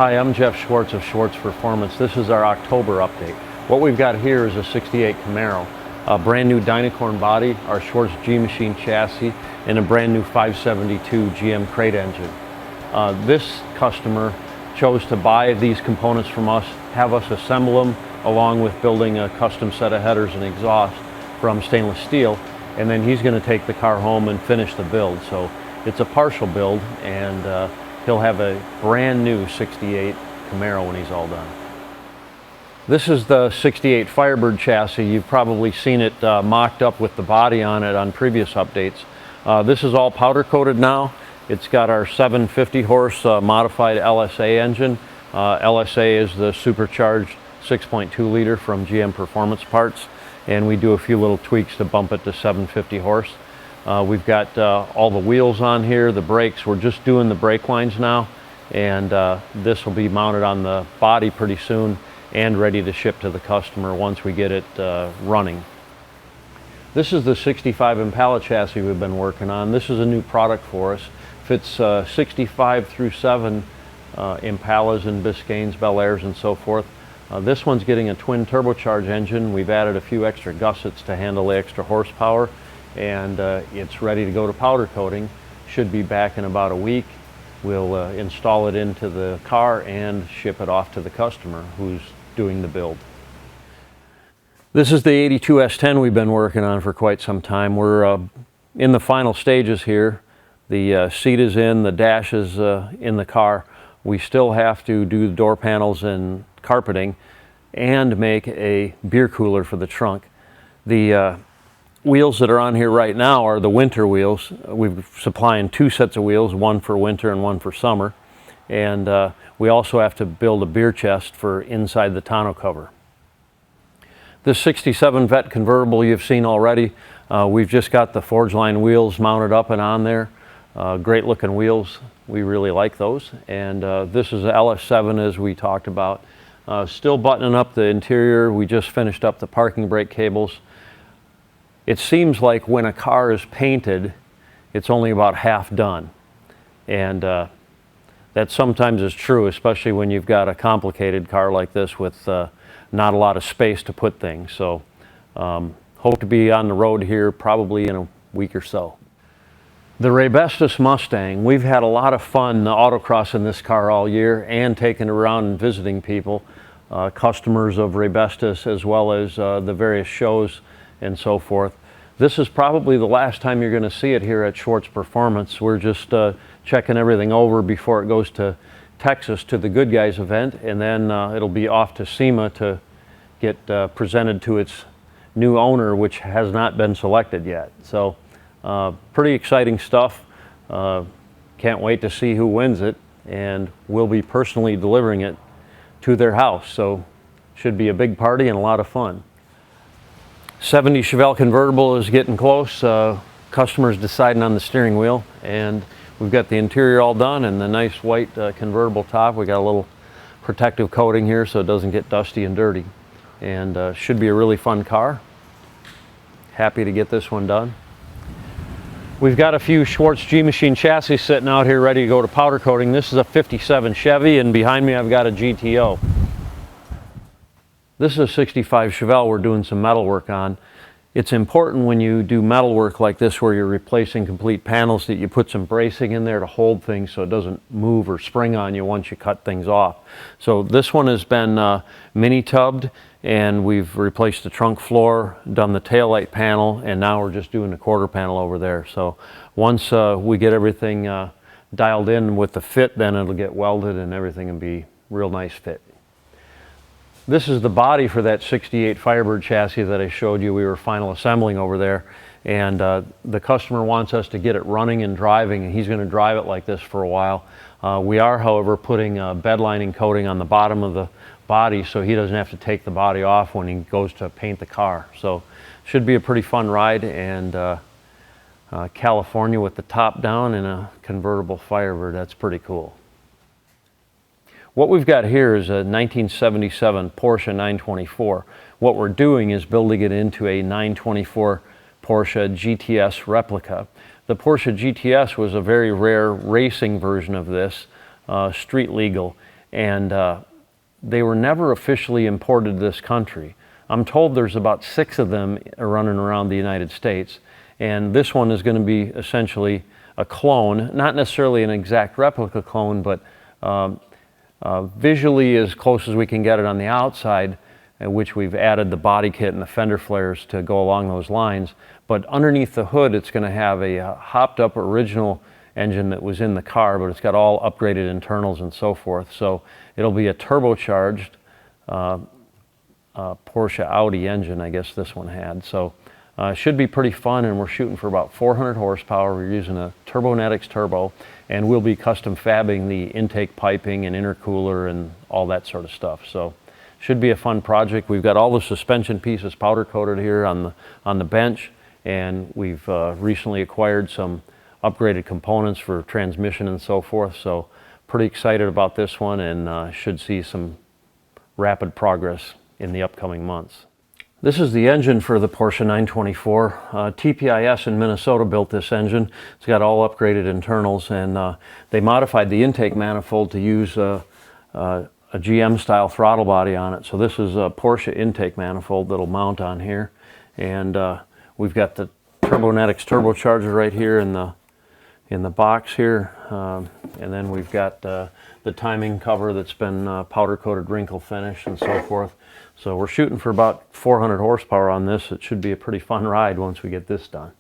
Hi, I'm Jeff Schwartz of Schwartz Performance. This is our October update. What we've got here is a 68 Camaro, a brand new Dynacorn body, our Schwartz G-Machine chassis, and a brand new 572 GM crate engine. This customer chose to buy these components from us, have us assemble them, along with building a custom set of headers and exhaust from stainless steel, and then he's going to take the car home and finish the build. So it's a partial build, and he'll have a brand new 68 Camaro when he's all done. This is the 68 Firebird chassis. You've probably seen it mocked up with the body on it on previous updates. This is all powder coated now. It's got our 750 horse modified LSA engine. LSA is the supercharged 6.2 liter from GM Performance Parts, and we do a few little tweaks to bump it to 750 horse. We've got all the wheels on here, the brakes. We're just doing the brake lines now, and this will be mounted on the body pretty soon and ready to ship to the customer once we get it running. This is the 65 Impala chassis we've been working on. This is a new product for us. Fits 65 through 7 Impalas and Biscaynes, Bel Airs, and so forth. This one's getting a twin turbocharged engine. We've added a few extra gussets to handle the extra horsepower, and it's ready to go to powder coating. Should be back in about a week. We'll install it into the car and ship it off to the customer who's doing the build. This is the 82 S10 we've been working on for quite some time. We're in the final stages here. The seat is in, the dash is in the car. We still have to do the door panels and carpeting and make a beer cooler for the trunk. The wheels that are on here right now are the winter wheels. We're supplying 2 sets of wheels, one for winter and one for summer. And we also have to build a beer chest for inside the tonneau cover. This 67 Vet convertible you've seen already. We've just got the Forge Line wheels mounted up and on there. Great looking wheels. We really like those. And this is the LS7 as we talked about. Still buttoning up the interior. We just finished up the parking brake cables. It seems like when a car is painted, it's only about half done. And that sometimes is true, especially when you've got a complicated car like this with not a lot of space to put things. So hope to be on the road here probably in a week or so. The Raybestos Mustang, we've had a lot of fun autocrossing this car all year and taking it around and visiting people, customers of Raybestos, as well as the various shows and so forth. This is probably the last time you're going to see it here at Schwartz Performance. We're just checking everything over before it goes to Texas to the Good Guys event, and then it'll be off to SEMA to get presented to its new owner, which has not been selected yet. So pretty exciting stuff. Can't wait to see who wins it, and we'll be personally delivering it to their house. So should be a big party and a lot of fun. 70 Chevelle convertible is getting close. Customers deciding on the steering wheel, and we've got the interior all done and the nice white convertible top. We got a little protective coating here so it doesn't get dusty and dirty, and should be a really fun car. Happy to get this one done. We've got a few Schwartz G-Machine chassis sitting out here ready to go to powder coating. This is a 57 Chevy, and behind me I've got a GTO. This is a 65 Chevelle we're doing some metal work on. It's important when you do metal work like this where you're replacing complete panels that you put some bracing in there to hold things so it doesn't move or spring on you once you cut things off. So this one has been mini tubbed, and we've replaced the trunk floor, done the taillight panel, and now we're just doing the quarter panel over there. So once we get everything dialed in with the fit, then it'll get welded and everything will be real nice fit. This is the body for that 68 Firebird chassis that I showed you we were final assembling over there, and the customer wants us to get it running and driving, and he's going to drive it like this for a while. We are, however, putting a bed lining coating on the bottom of the body so he doesn't have to take the body off when he goes to paint the car. So should be a pretty fun ride, and California with the top down in a convertible Firebird, that's pretty cool. What we've got here is a 1977 Porsche 924. What we're doing is building it into a 924 Porsche GTS replica. The Porsche GTS was a very rare racing version of this, street legal, and they were never officially imported to this country. I'm told there's about 6 of them running around the United States, and this one is going to be essentially a clone, not necessarily an exact replica clone, but visually as close as we can get it on the outside, which we've added the body kit and the fender flares to go along those lines. But underneath the hood, it's going to have a hopped up original engine that was in the car, but it's got all upgraded internals and so forth. So it'll be a turbocharged Porsche Audi engine, I guess this one had. So it should be pretty fun, and we're shooting for about 400 horsepower. We're using a Turbonetics turbo, and we'll be custom fabbing the intake piping and intercooler and all that sort of stuff. So should be a fun project. We've got all the suspension pieces powder coated here on the bench, and we've recently acquired some upgraded components for transmission and so forth. So pretty excited about this one, and should see some rapid progress in the upcoming months. This is the engine for the Porsche 924. TPIS in Minnesota built this engine. It's got all upgraded internals, and they modified the intake manifold to use a GM style throttle body on it. So this is a Porsche intake manifold that'll mount on here, and we've got the Turbonetics turbocharger right here in the box here, and then we've got the timing cover that's been powder coated wrinkle finish and so forth. So we're shooting for about 400 horsepower on this. It should be a pretty fun ride once we get this done.